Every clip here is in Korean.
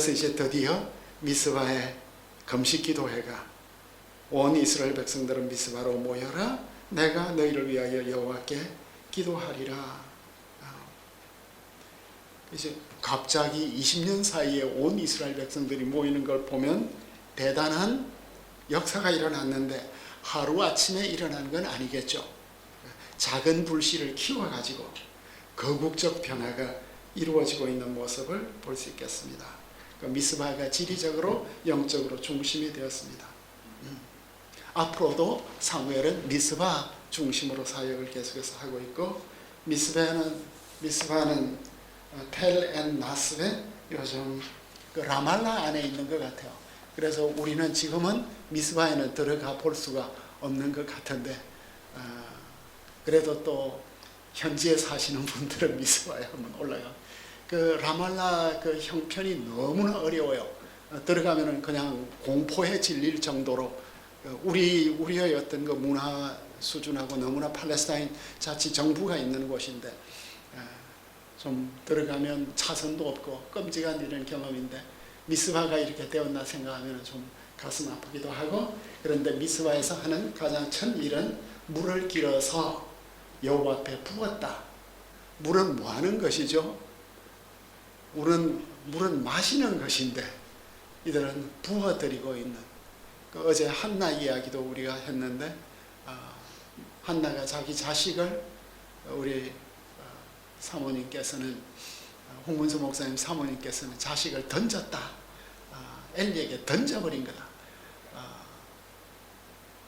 그래서 이제 드디어 미스바의 금식 기도회가 온 이스라엘 백성들은 미스바로 모여라. 내가 너희를 위하여 여호와께 기도하리라. 이제 갑자기 20년 사이에 온 이스라엘 백성들이 모이는 걸 보면 대단한 역사가 일어났는데 하루아침에 일어난 건 아니겠죠. 작은 불씨를 키워가지고 거국적 변화가 이루어지고 있는 모습을 볼 수 있겠습니다. 미스바가 지리적으로 영적으로 중심이 되었습니다. 앞으로도 사무엘은 미스바 중심으로 사역을 계속해서 하고 있고, 미스바는 텔 앤 나스베 요즘 그 라말라 안에 있는 것 같아요. 그래서 우리는 지금은 미스바에는 들어가 볼 수가 없는 것 같은데, 그래도 또 현지에 사시는 분들은 미스바에 한번 올라가. 그 라말라 그 형편이 너무나 어려워요. 들어가면은 그냥 공포에 질릴 정도로 우리의 어떤 그 문화 수준하고 너무나 팔레스타인 자치 정부가 있는 곳인데, 좀 들어가면 차선도 없고 끔찍한 이런 경험인데, 미스바가 이렇게 되었나 생각하면 좀 가슴 아프기도 하고, 그런데 미스바에서 하는 가장 첫 일은 물을 길어서 여호와 앞에 부었다. 물은 뭐 하는 것이죠? 물은 마시는 것인데 이들은 부어드리고 있는, 어제 한나 이야기도 우리가 했는데, 한나가 자기 자식을 우리 사모님께서는, 홍문수 목사님 사모님께서는 자식을 던졌다. 엘리에게 던져버린 거다.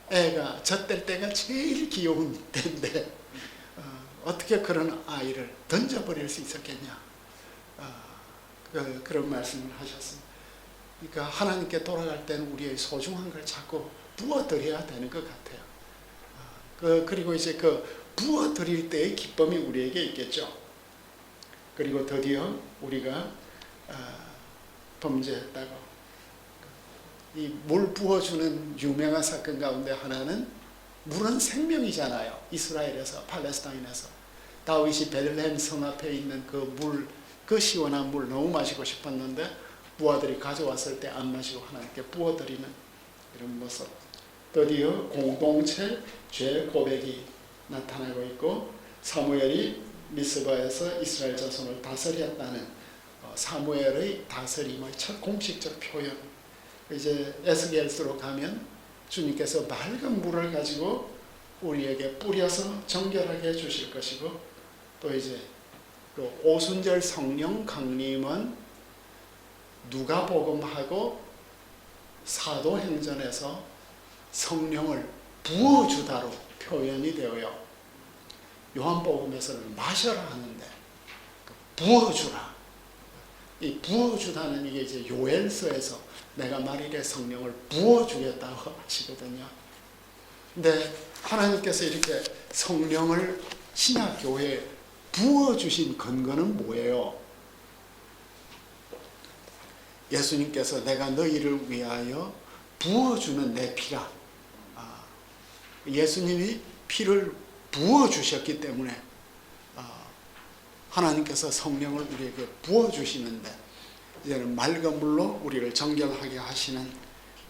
애가 젖될 때가 제일 귀여운 때인데 어떻게 그런 아이를 던져버릴 수 있었겠냐. 그런 말씀을 하셨습니다. 그러니까 하나님께 돌아갈 때는 우리의 소중한 걸 자꾸 부어드려야 되는 것 같아요. 그리고 이제 그 부어드릴 때의 기쁨이 우리에게 있겠죠. 그리고 드디어 우리가 범죄했다고, 이 물 부어주는 유명한 사건 가운데 하나는, 물은 생명이잖아요. 이스라엘에서, 팔레스타인에서 다윗이 베들레헴 성 앞에 있는 그 시원한 물 너무 마시고 싶었는데 부하들이 가져왔을 때 안 마시고 하나님께 부어드리는 이런 모습. 드디어 공동체 죄 고백이 나타나고 있고, 사무엘이 미스바에서 이스라엘 자손을 다스렸다는 사무엘의 다스림의 첫 공식적 표현. 이제 에스겔서로 가면 주님께서 맑은 물을 가지고 우리에게 뿌려서 정결하게 해주실 것이고, 또 이제 그 오순절 성령 강림은 누가복음하고 사도행전에서 성령을 부어주다로 표현이 되어요. 요한복음에서는 마셔라 하는데 부어주라. 이 부어주다는 이게 이제 요엘서에서 내가 만일에 성령을 부어주겠다고 하시거든요. 근데 하나님께서 이렇게 성령을 신약교회에 부어주신 근거는 뭐예요? 예수님께서 내가 너희를 위하여 부어주는 내 피가, 예수님이 피를 부어주셨기 때문에 하나님께서 성령을 우리에게 부어주시는데, 이제는 맑은 물로 우리를 정결하게 하시는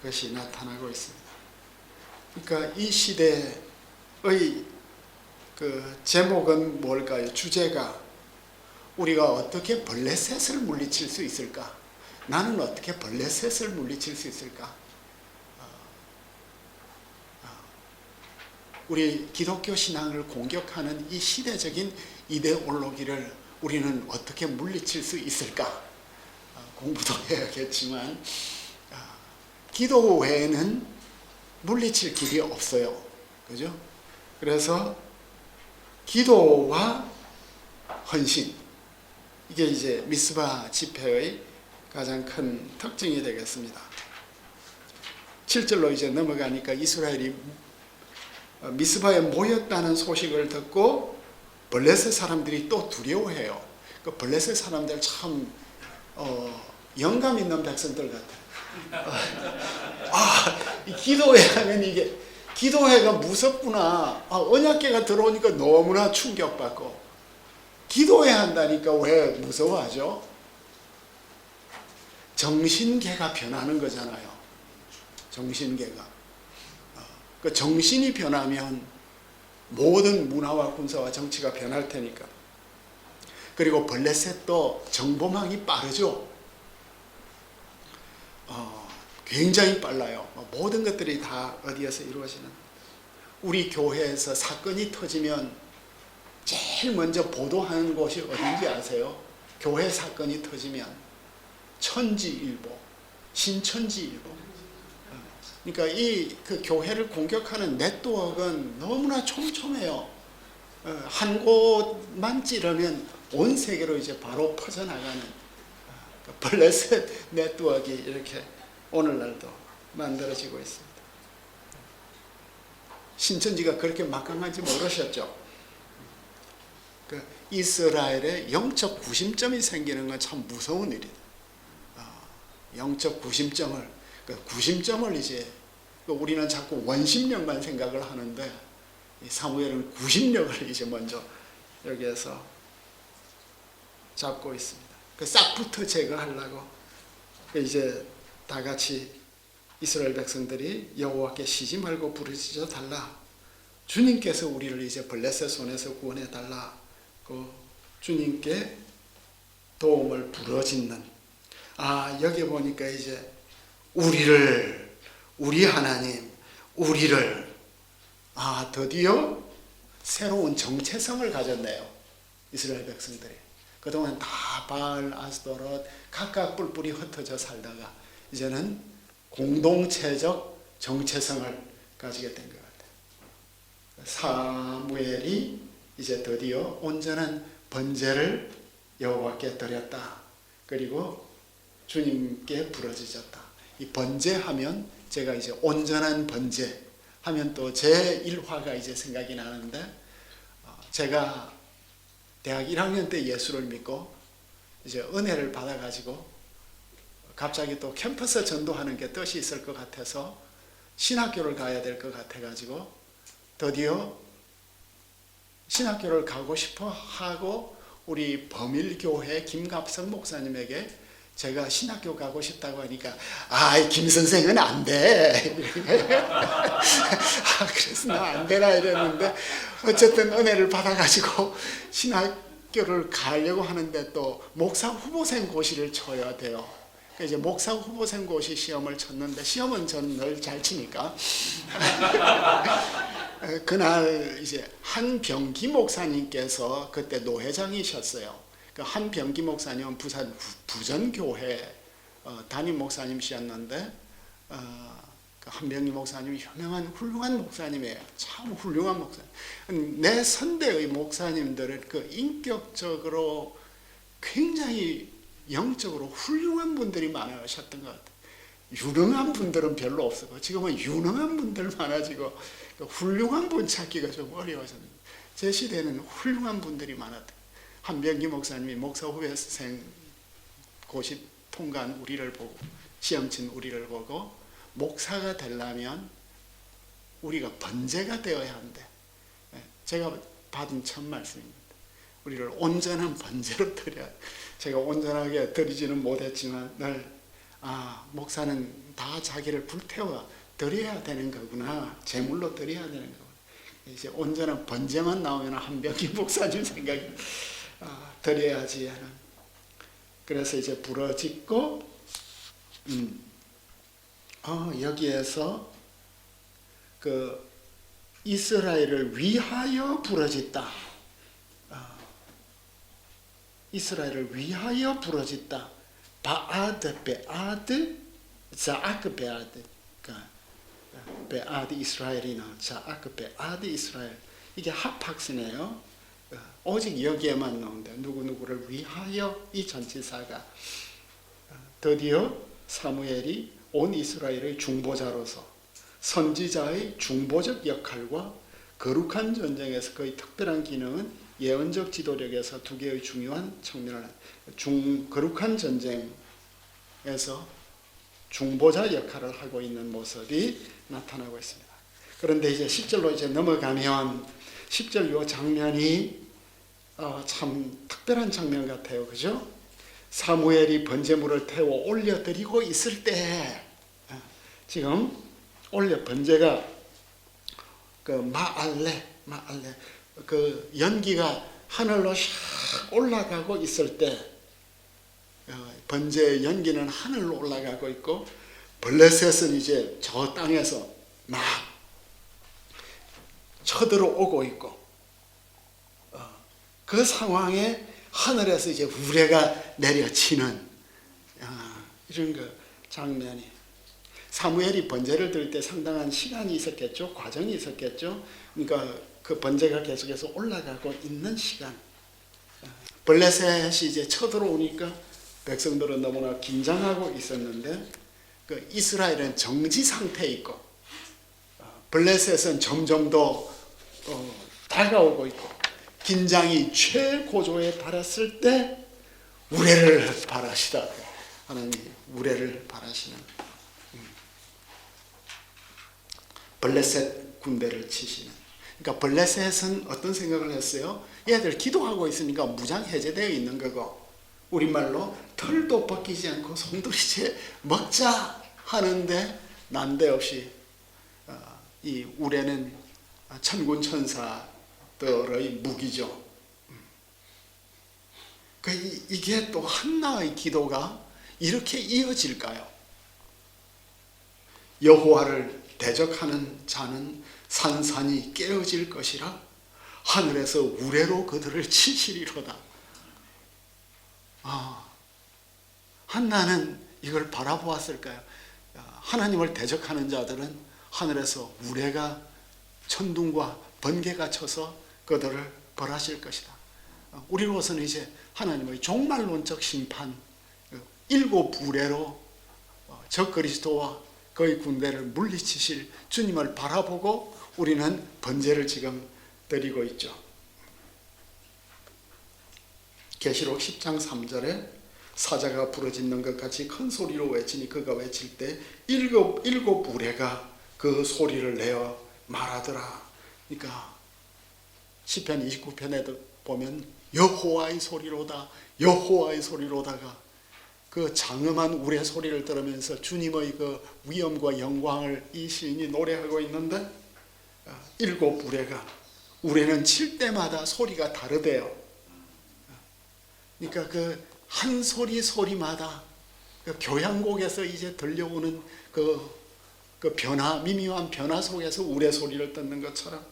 것이 나타나고 있습니다. 그러니까 이 시대의 그 제목은 뭘까요? 주제가 우리가 어떻게 블레셋을 물리칠 수 있을까? 나는 어떻게 블레셋을 물리칠 수 있을까? 우리 기독교 신앙을 공격하는 이 시대적인 이데올로기를 우리는 어떻게 물리칠 수 있을까? 공부도 해야겠지만 기도 외에는 물리칠 길이 없어요. 그죠? 그래서 기도와 헌신, 이게 이제 미스바 집회의 가장 큰 특징이 되겠습니다. 7절로 이제 넘어가니까 이스라엘이 미스바에 모였다는 소식을 듣고 블레셋 사람들이 또 두려워해요. 그 블레셋 사람들 참 영감 있는 백성들 같아요. 이 기도회 하면 이게 기도회가 무섭구나. 언약궤가 들어오니까 너무나 충격받고, 기도회 한다니까 왜 무서워하죠? 정신계가 변하는 거잖아요. 정신계가. 그 정신이 변하면 모든 문화와 군사와 정치가 변할 테니까. 그리고 블레셋도 정보망이 빠르죠. 굉장히 빨라요. 모든 것들이 다 어디에서 이루어지는. 우리 교회에서 사건이 터지면 제일 먼저 보도하는 곳이 어딘지 아세요? 교회 사건이 터지면 천지일보, 신천지일보. 그러니까 그 교회를 공격하는 네트워크는 너무나 촘촘해요. 한 곳만 찌르면 온 세계로 이제 바로 퍼져나가는 블레셋 네트워크가 이렇게 오늘날도 만들어지고 있습니다. 신천지가 그렇게 막강한지 모르셨죠? 이스라엘의 영적 구심점이 생기는 건 참 무서운 일이다. 영적 구심점을 이제 우리는 자꾸 원심력만 생각을 하는데 사무엘은 구심력을 이제 먼저 여기에서 잡고 있습니다. 싹부터 제거하려고 이제 다 같이 이스라엘 백성들이 여호와께 쉬지 말고 부르짖어 달라. 주님께서 우리를 이제 블레셋 손에서 구원해 달라. 주님께 도움을 부르짖는. 여기 보니까 이제 우리 하나님, 우리를 드디어 새로운 정체성을 가졌네요. 이스라엘 백성들이. 그동안 다 바알, 아스도롯 각각 뿔뿔이 흩어져 살다가 이제는 공동체적 정체성을 가지게 된 것 같아요. 사무엘이 이제 드디어 온전한 번제를 여호와께 드렸다. 그리고 주님께 부르짖었다. 이 번제하면 제가 이제 온전한 번제 하면 또 제 1화가 이제 생각이 나는데, 제가 대학 1학년 때 예수를 믿고 이제 은혜를 받아가지고 갑자기 또 캠퍼스 전도하는 게 뜻이 있을 것 같아서 신학교를 가야 될 것 같아가지고 드디어 신학교를 가고 싶어 하고 우리 범일교회 김갑성 목사님에게 제가 신학교 가고 싶다고 하니까 김 선생은 안 돼. 그래서 나 안 되나 이랬는데 어쨌든 은혜를 받아가지고 신학교를 가려고 하는데 또 목사 후보생 고시를 쳐야 돼요. 이제 목사 후보생 고시 시험을 쳤는데 시험은 전 늘 잘 치니까 그날 이제 한병기 목사님께서 그때 노회장이셨어요. 그 한병기 목사님은 부산 부전교회 담임 목사님이셨는데 그 한병기 목사님이 유명한 훌륭한 목사님이에요. 참 훌륭한 목사님. 내 선대의 목사님들은 그 인격적으로 굉장히 영적으로 훌륭한 분들이 많으셨던 것 같아요. 유능한 분들은 별로 없었고 지금은 유능한 분들 많아지고 훌륭한 분 찾기가 좀 어려워졌는데 제 시대에는 훌륭한 분들이 많았다. 한병기 목사님이 목사 후배생 고시 통과한 우리를 보고 시험 친 우리를 보고 목사가 되려면 우리가 번제가 되어야 한대. 제가 받은 첫 말씀입니다. 우리를 온전한 번제로 드려야. 제가 온전하게 드리지는 못했지만 늘 목사는 다 자기를 불태워 드려야 되는 거구나. 제물로 드려야 되는 거구나. 이제 온전한 번제만 나오면 한병기 목사님 생각이 드려야지 하는. 그래서 이제 부르짖고 여기에서 그 이스라엘을 위하여 부르짖다. 이스라엘을 위하여 부르짖다. 바아드 베아드 자아크 베아드. 베아드 이스라엘이나 자아크 베아드 이스라엘. 이게 합학스네요. 오직 여기에만 나오는데 누구누구를 위하여 이 전치사가 드디어 사무엘이 온 이스라엘의 중보자로서 선지자의 중보적 역할과 거룩한 전쟁에서 거의 특별한 기능은 예언적 지도력에서 두 개의 중요한 측면을 거룩한 전쟁에서 중보자 역할을 하고 있는 모습이 나타나고 있습니다. 그런데 이제 10절로 이제 넘어가면 10절 요 장면이 참 특별한 장면 같아요. 그죠? 사무엘이 번제물을 태워 올려드리고 있을 때 지금 번제가 그 마알레 그 연기가 하늘로 샥 올라가고 있을 때 번제의 연기는 하늘로 올라가고 있고 블레셋은 이제 저 땅에서 막 쳐들어오고 있고 그 상황에 하늘에서 이제 우레가 내려치는 이런 그 장면이 사무엘이 번제를 드릴 때 상당한 시간이 있었겠죠. 과정이 있었겠죠. 그러니까 그 번제가 계속해서 올라가고 있는 시간. 블레셋이 이제 쳐들어오니까 백성들은 너무나 긴장하고 있었는데 그 이스라엘은 정지 상태에 있고 블레셋은 점점 더 다가오고 있고 긴장이 최고조에 달했을 때 우레를 바라시다. 하나님이 우레를 바라시는 블레셋 군대를 치시는. 그러니까 블레셋은 어떤 생각을 했어요? 얘들 기도하고 있으니까 무장 해제되어 있는 거고 우리말로 털도 벗기지 않고 송두리째 먹자 하는데 난데없이 이 우레는 천군천사들의 무기죠. 이게 또 한나의 기도가 이렇게 이어질까요? 여호와를 대적하는 자는 산산이 깨어질 것이라 하늘에서 우레로 그들을 치시리로다. 한나는 이걸 바라보았을까요? 하나님을 대적하는 자들은 하늘에서 우레가 천둥과 번개가 쳐서 그들을 벌하실 것이다. 우리로서는 이제 하나님의 종말론적 심판 7 우레로 적그리스도와 그의 군대를 물리치실 주님을 바라보고 우리는 번제를 지금 드리고 있죠. 계시록 10장 3절에 사자가 부르짖는 것 같이 큰 소리로 외치니 그가 외칠 때 일곱 우레가 그 소리를 내어 말하더라. 그러니까 시편 29편에도 보면 여호와의 소리로다 여호와의 소리로다가 그 장엄한 우레 소리를 들으면서 주님의 그 위엄과 영광을 이 시인이 노래하고 있는데 7 우레가 우레는 칠 때마다 소리가 다르대요. 그러니까 그 한 소리마다 그 교향곡에서 이제 들려오는 그 변화, 미묘한 변화 속에서 우레 소리를 듣는 것처럼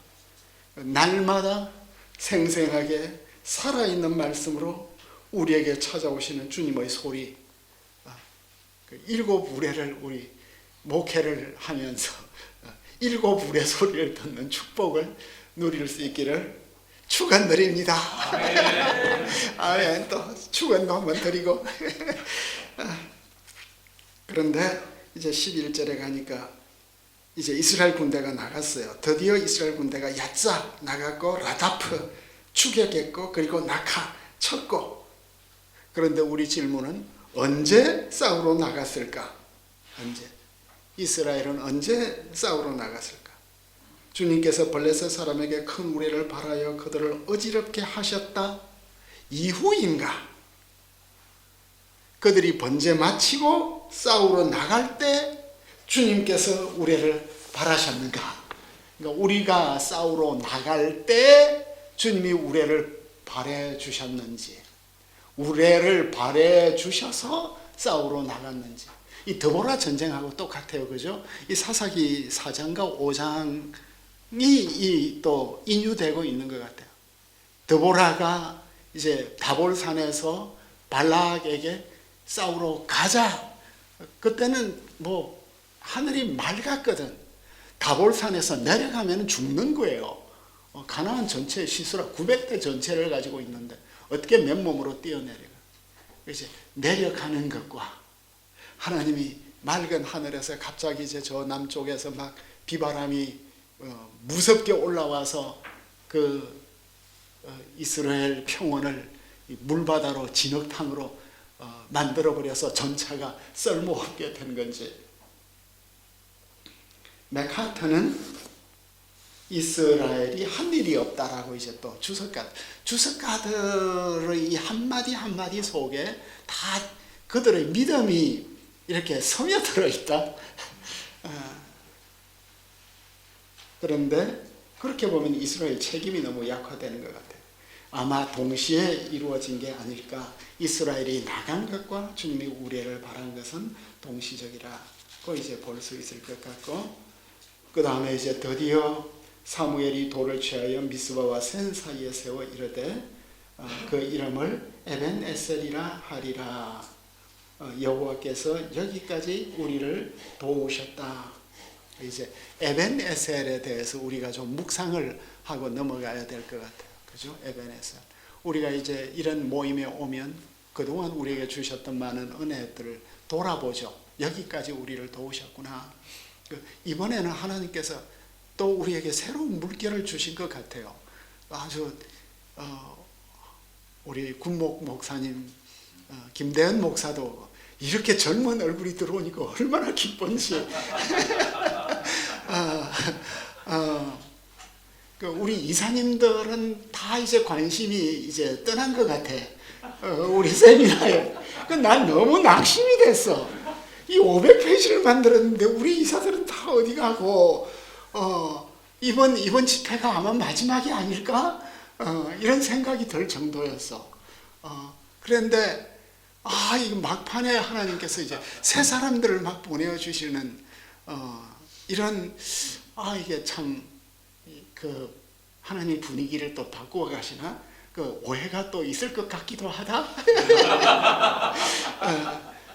날마다 생생하게 살아있는 말씀으로 우리에게 찾아오시는 주님의 소리, 7 우레를 우리 목회를 하면서 7 우레 소리를 듣는 축복을 누릴 수 있기를 축원드립니다. 아멘. 또 축원도 한번 드리고 그런데 이제 11절에 가니까 이제 이스라엘 군대가 나갔어요. 드디어 이스라엘 군대가 야짜 나갔고 라다프 추격했고 그리고 나카 쳤고. 그런데 우리 질문은 언제 싸우러 나갔을까? 언제? 이스라엘은 언제 싸우러 나갔을까? 주님께서 블레셋 사람에게 큰 우레를 발하여 그들을 어지럽게 하셨다 이후인가? 그들이 번제 마치고 싸우러 나갈 때 주님께서 우레를 발하셨는가? 그러니까 우리가 싸우러 나갈 때 주님이 우레를 발해 주셨는지, 우레를 발해 주셔서 싸우러 나갔는지. 이 드보라 전쟁하고 똑같아요, 그죠? 이 사사기 4장과 5장이 또 인유되고 있는 것 같아요. 드보라가 이제 다볼산에서 발락에게 싸우러 가자. 그때는 뭐 하늘이 맑았거든. 다볼산에서 내려가면 죽는 거예요. 가나안 전체 시수라 900대 전체를 가지고 있는데 어떻게 맨몸으로 뛰어내려가? 이제 내려가는 것과 하나님이 맑은 하늘에서 갑자기 이제 저 남쪽에서 막 비바람이 무섭게 올라와서 그 이스라엘 평원을 물바다로 진흙탕으로 만들어버려서 전차가 쓸모없게 된 건지. 맥하터는 이스라엘이 한 일이 없다라고 이제 또 주석가들의 이 한마디 한마디 속에 다 그들의 믿음이 이렇게 스며들어 있다. 그런데 그렇게 보면 이스라엘 책임이 너무 약화되는 것 같아요. 아마 동시에 이루어진 게 아닐까. 이스라엘이 나간 것과 주님이 우리를 바란 것은 동시적이라고 이제 볼 수 있을 것 같고, 그 다음에 이제 드디어 사무엘이 돌을 취하여 미스바와 센 사이에 세워 이르되 그 이름을 에벤에셀이라 하리라. 여호와께서 여기까지 우리를 도우셨다. 이제 에벤에셀에 대해서 우리가 좀 묵상을 하고 넘어가야 될 것 같아요. 그죠? 에벤에셀. 우리가 이제 이런 모임에 오면 그동안 우리에게 주셨던 많은 은혜들을 돌아보죠. 여기까지 우리를 도우셨구나. 이번에는 하나님께서 또 우리에게 새로운 물결을 주신 것 같아요. 아주 우리 군목 목사님, 김대현 목사도 이렇게 젊은 얼굴이 들어오니까 얼마나 기쁜지. 우리 이사님들은 다 이제 관심이 이제 떠난 것 같아. 우리 세미나에. 난 너무 낙심이 됐어. 이 500페이지를 만들었는데 우리 이사들은 다 어디 가고, 이번 집회가 아마 마지막이 아닐까? 이런 생각이 들 정도였어. 그런데, 이거 막판에 하나님께서 이제 새 사람들을 막 보내주시는, 이런, 이게 참, 하나님 분위기를 또 바꾸어 가시나? 오해가 또 있을 것 같기도 하다?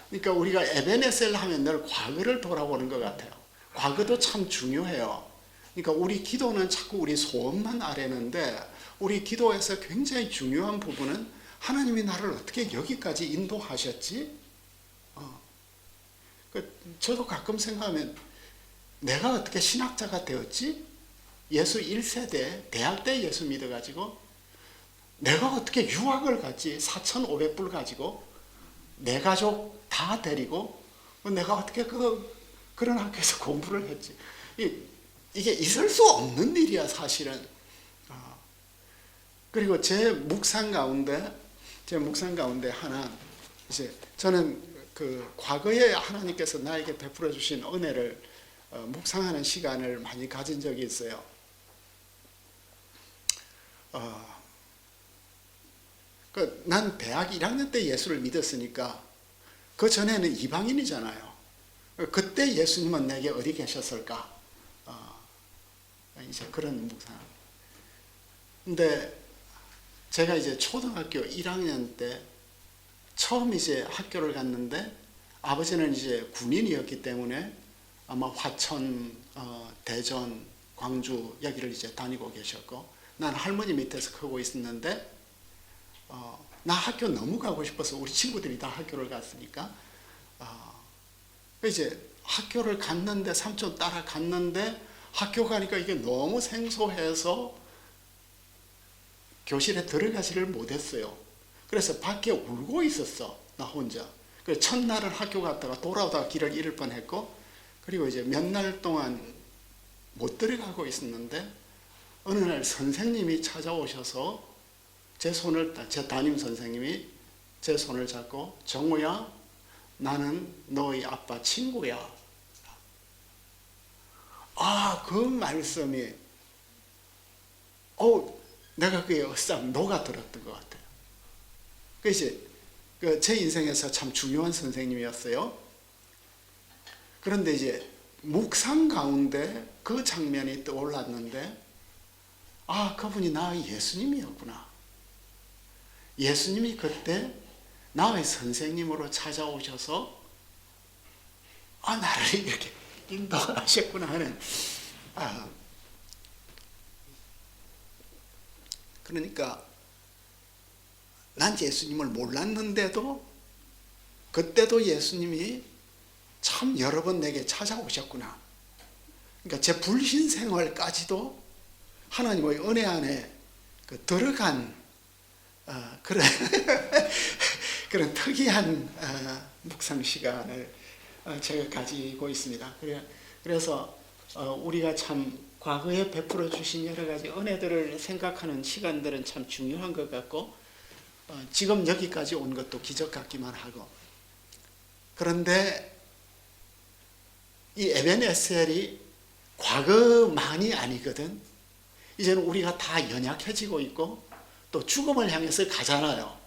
그러니까 우리가 에벤에셀 하면 늘 과거를 돌아보는 것 같아요. 과거도 참 중요해요. 그러니까 우리 기도는 자꾸 우리 소원만 아뢰는데, 우리 기도에서 굉장히 중요한 부분은 하나님이 나를 어떻게 여기까지 인도하셨지? 저도 가끔 생각하면 내가 어떻게 신학자가 되었지? 예수 1세대, 대학 때 예수 믿어가지고 내가 어떻게 유학을 갔지? 4,500불 가지고 내 가족 다 데리고 내가 어떻게 그런 학교에서 공부를 했지? 이게 있을 수 없는 일이야, 사실은. 그리고 제 묵상 가운데 하나, 이제 저는 과거에 하나님께서 나에게 베풀어 주신 은혜를 묵상하는 시간을 많이 가진 적이 있어요. 난 대학 1학년 때 예수를 믿었으니까 그 전에는 이방인이잖아요. 그때 예수님은 내게 어디 계셨을까? 이제 그런 묵상. 근데 제가 이제 초등학교 1학년 때 처음 이제 학교를 갔는데, 아버지는 이제 군인이었기 때문에 아마 화천, 대전, 광주 여기를 이제 다니고 계셨고, 난 할머니 밑에서 크고 있었는데, 나 학교 너무 가고 싶어서 우리 친구들이 다 학교를 갔으니까, 이제 학교를 갔는데, 삼촌 따라갔는데, 학교 가니까 이게 너무 생소해서 교실에 들어가지를 못했어요. 그래서 밖에 울고 있었어, 나 혼자. 그래서 첫날은 학교 갔다가 돌아오다가 길을 잃을 뻔했고, 그리고 이제 몇 날 동안 못 들어가고 있었는데, 어느 날 선생님이 찾아오셔서 제 담임 선생님이 제 손을 잡고, 정우야, 나는 너의 아빠 친구야. 그 말씀이 내가 그게 싹 녹아들었던 것 같아요. 그래서 제 인생에서 참 중요한 선생님이었어요. 그런데 이제 묵상 가운데 그 장면이 떠올랐는데, 그분이 나의 예수님이었구나. 예수님이 그때 나의 선생님으로 찾아오셔서 나를 이렇게 인도하셨구나 하는. 그러니까 난 예수님을 몰랐는데도 그때도 예수님이 참 여러 번 내게 찾아오셨구나. 그러니까 제 불신 생활까지도 하나님의 은혜 안에 들어간 그런 그런 특이한 묵상 시간을 제가 가지고 있습니다. 그래서 우리가 참 과거에 베풀어 주신 여러 가지 은혜들을 생각하는 시간들은 참 중요한 것 같고 지금 여기까지 온 것도 기적 같기만 하고 그런데 이 에벤에셀이 과거만이 아니거든. 이제는 우리가 다 연약해지고 있고 또 죽음을 향해서 가잖아요.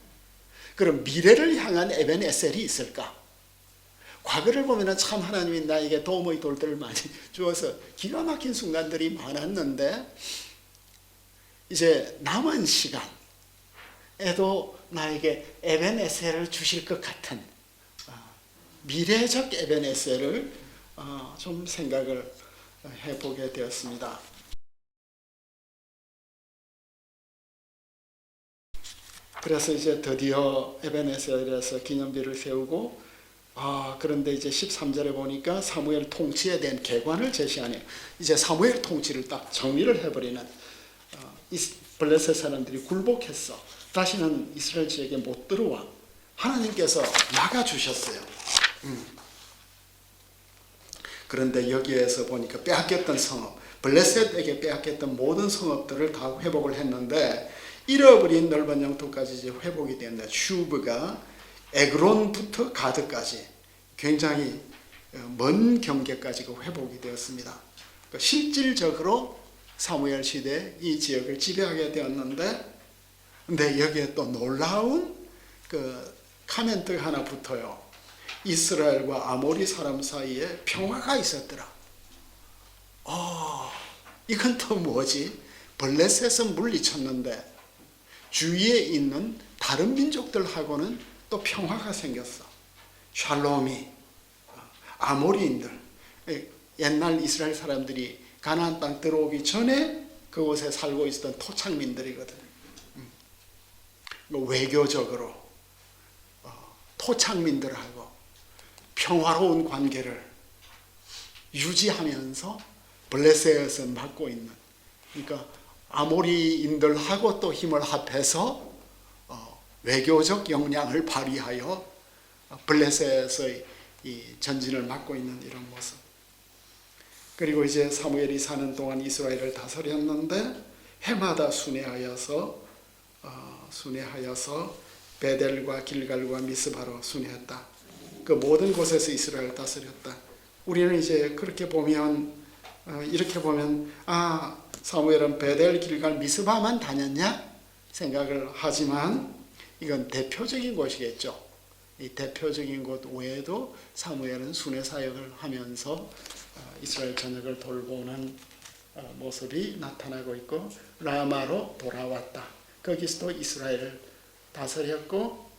그럼 미래를 향한 에벤에셀이 있을까? 과거를 보면 참 하나님이 나에게 도움의 돌들을 많이 주어서 기가 막힌 순간들이 많았는데 이제 남은 시간에도 나에게 에벤에셀을 주실 것 같은 미래적 에벤에셀을 좀 생각을 해보게 되었습니다. 그래서 이제 드디어 에벤에셀에서 기념비를 세우고 그런데 이제 13절에 보니까 사무엘 통치에 대한 개관을 제시하네요. 이제 사무엘 통치를 딱 정리를 해버리는 블레셋 사람들이 굴복했어. 다시는 이스라엘 지역에 못 들어와. 하나님께서 막아주셨어요. 그런데 여기에서 보니까 빼앗겼던 성읍, 블레셋에게 빼앗겼던 모든 성읍들을 다 회복을 했는데 잃어버린 넓은 영토까지 이제 회복이 된다. 슈브가 에그론부터 가드까지 굉장히 먼 경계까지 회복이 되었습니다. 실질적으로 사무엘 시대 이 지역을 지배하게 되었는데, 근데 여기에 또 놀라운 카멘트가 하나 붙어요. 이스라엘과 아모리 사람 사이에 평화가 있었더라. 이건 또 뭐지? 블레셋은 물리쳤는데 주위에 있는 다른 민족들하고는 또 평화가 생겼어. 샬롬이. 아모리인들, 옛날 이스라엘 사람들이 가나안 땅 들어오기 전에 그곳에 살고 있었던 토착민들이거든. 외교적으로 토착민들하고 평화로운 관계를 유지하면서 블레셋을 맡고 있는, 그러니까 아모리인들하고 또 힘을 합해서 외교적 역량을 발휘하여 블레셋의 이 전진을 맡고 있는 이런 모습. 그리고 이제 사무엘이 사는 동안 이스라엘을 다스렸는데 해마다 순회하여서 베델과 길갈과 미스바로 순회했다. 그 모든 곳에서 이스라엘을 다스렸다. 우리는 이제 그렇게 보면 이렇게 보면 사무엘은 베델, 길갈, 미스바만 다녔냐 생각을 하지만 이건 대표적인 곳이겠죠. 이 대표적인 곳 외에도 사무엘은 순회 사역을 하면서 이스라엘 전역을 돌보는 모습이 나타나고 있고 라마로 돌아왔다. 거기서도 이스라엘을 다스렸고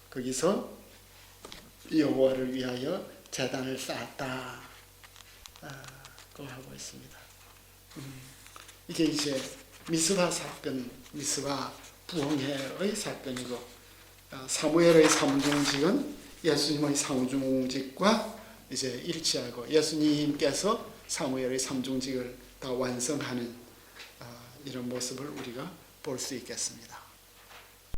거기서 여호와를 위하여 제단을 쌓았다. 고 하고 있습니다. 이게 이제 미스바 사건, 미스바 부흥회의 사건이고 사무엘의 삼중직은 예수님의 삼중직과 이제 일치하고 예수님께서 사무엘의 삼중직을 다 완성하는 이런 모습을 우리가 볼 수 있겠습니다.